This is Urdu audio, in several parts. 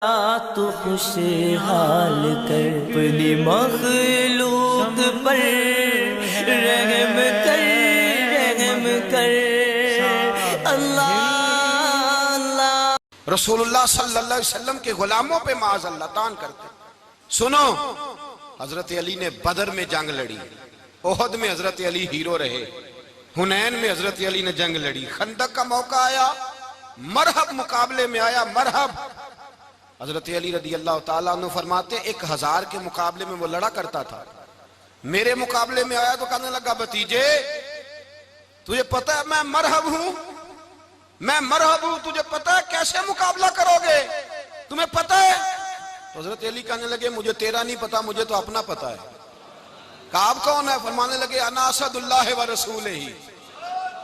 تو خوشحال کر اپنی مخلوق پر رحم کر اللہ اللہ۔ رسول اللہ صلی اللہ علیہ وسلم کے غلاموں پہ معاذ اللہ تان کرتے۔ سنو، حضرت علی نے بدر میں جنگ لڑی، احد میں حضرت علی ہیرو رہے، حنین میں حضرت علی نے جنگ لڑی، خندق کا موقع آیا، مرحب مقابلے میں آیا، مرحب۔ حضرت علی رضی اللہ تعالیٰ عنہ فرماتے 1000 کے مقابلے میں وہ لڑا کرتا تھا، میرے مقابلے میں آیا تو کہنے لگا بھتیجے تجھے پتہ ہے میں مرحب ہوں، میں مرحب ہوں، تجھے پتہ ہے کیسے مقابلہ کرو گے، تمہیں پتہ ہے؟ تو حضرت علی کہنے لگے مجھے تیرا نہیں پتا، مجھے تو اپنا پتا ہے۔ کعب کون ہے؟ فرمانے لگے انا اسد اللہ و رسولہ ہی،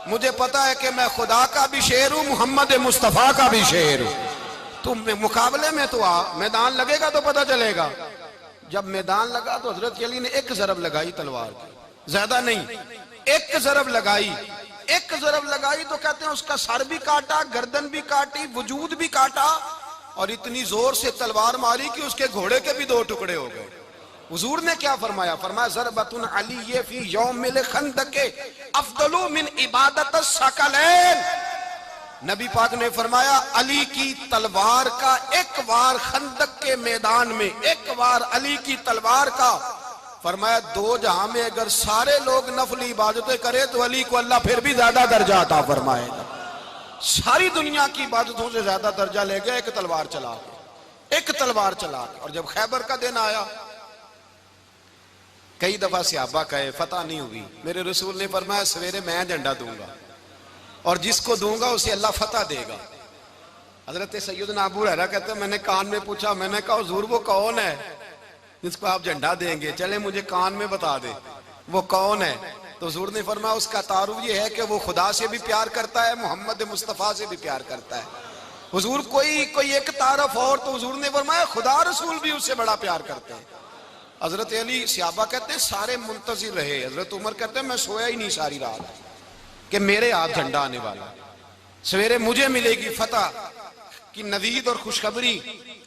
مجھے پتا ہے کہ میں خدا کا بھی شیر ہوں، محمد مصطفیٰ کا بھی شیر ہوں۔ تم مقابلے میں تو آ، میدان لگے گا تو پتا چلے گا۔ جب میدان لگا تو حضرت علی نے ایک ضرب لگائی تلوار کی، زیادہ نہیں، ایک ضرب لگائی، ایک ضرب لگائی تو کہتے ہیں اس کا سر بھی کاٹا، گردن بھی کاٹی، وجود بھی کاٹا، اور اتنی زور سے تلوار ماری کہ اس کے گھوڑے کے بھی 2 ٹکڑے ہو گئے۔ حضور نے کیا فرمایا؟ فرمایا ضربۃ علی فی یوم الخندق افضل من عبادت الثقلین۔ نبی پاک نے فرمایا علی کی تلوار کا ایک وار خندق کے میدان میں، ایک وار علی کی تلوار کا، فرمایا 2 جہاں میں اگر سارے لوگ نفلی عبادتیں کرے تو علی کو اللہ پھر بھی زیادہ درجہ عطا فرمائے گا۔ ساری دنیا کی عبادتوں سے زیادہ درجہ لے گئے ایک تلوار چلا کے، ایک تلوار چلا کے۔ اور جب خیبر کا دن آیا، کئی دفعہ صحابہ کہے فتح نہیں ہوئی، میرے رسول نے فرمایا سویرے میں جھنڈا دوں گا اور جس کو دوں گا اسے اللہ فتح دے گا۔ حضرت سیدنا ابو ہریرہ کہتے ہیں میں نے کان میں پوچھا، میں نے کہا حضور وہ کون ہے جس کو آپ جھنڈا دیں گے؟ چلے مجھے کان میں بتا دے وہ کون ہے۔ تو حضور نے فرمایا اس کا تعارف یہ ہے کہ وہ خدا سے بھی پیار کرتا ہے، محمد مصطفیٰ سے بھی پیار کرتا ہے۔ حضور کوئی ایک تعارف اور، تو حضور نے فرمایا خدا رسول بھی اس سے بڑا پیار کرتے ہیں۔ حضرت علی صحابہ کہتے ہیں سارے منتظر رہے، حضرت عمر کہتے ہیں میں سویا ہی نہیں ساری رات کہ میرے ہاتھ جھنڈا آنے والا، سویرے مجھے ملے گی فتح کی نوید اور خوشخبری۔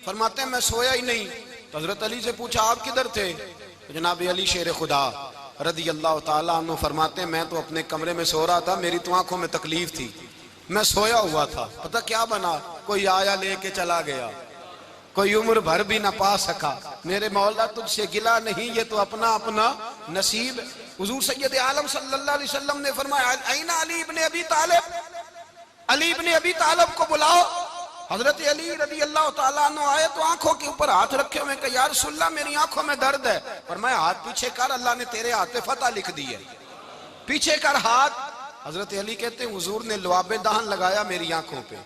فرماتے ہیں میں سویا ہی نہیں۔ تو حضرت علی سے پوچھا آپ کدھر تھے؟ جناب علی شیر خدا رضی اللہ تعالیٰ عنہ فرماتے ہیں میں تو اپنے کمرے میں سو رہا تھا، میری تو آنکھوں میں تکلیف تھی، میں سویا ہوا تھا، پتہ کیا بنا، کوئی آیا لے کے چلا گیا، کوئی عمر بھر بھی نہ پا سکا۔ میرے مولا تجھ سے گلہ نہیں، یہ تو اپنا اپنا نصیب۔ حضور سید عالم صلی اللہ علیہ وسلم نے فرمایا این علی ابن ابی طالب، علی ابن ابی طالب کو بلاؤ۔ حضرت علی رضی اللہ تعالیٰ عنہ آئے تو آنکھوں کے اوپر ہاتھ رکھے ہوئے کہ یا رسول اللہ میری آنکھوں میں درد ہے۔ فرمایا ہاتھ پیچھے کر، اللہ نے تیرے ہاتھ پہ فتح لکھ دی ہے، پیچھے کر ہاتھ۔ حضرت علی کہتے ہیں حضور نے لعاب دہن لگایا میری آنکھوں پہ،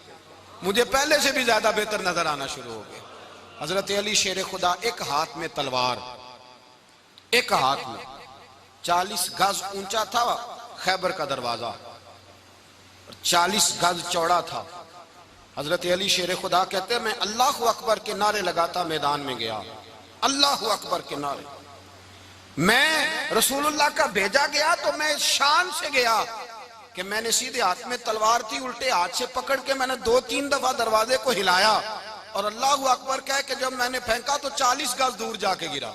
مجھے پہلے سے بھی زیادہ بہتر نظر آنا شروع ہو گئے۔ حضرت علی شیر خدا ایک ہاتھ میں تلوار، ایک ہاتھ میں 40 گز اونچا تھا خیبر کا دروازہ، 40 گز چوڑا تھا۔ حضرت علی شیر خدا کہتے ہیں میں اللہ اکبر کے نعرے لگاتا میدان میں گیا، اللہ اکبر کے نعرے۔ میں رسول اللہ کا بھیجا گیا تو میں شان سے گیا کہ میں نے سیدھے ہاتھ میں تلوار تھی، الٹے ہاتھ سے پکڑ کے میں نے 2-3 دفعہ دروازے کو ہلایا اور اللہ اکبر کہہ کہ جب میں نے پھینکا تو 40 گز دور جا کے گرا۔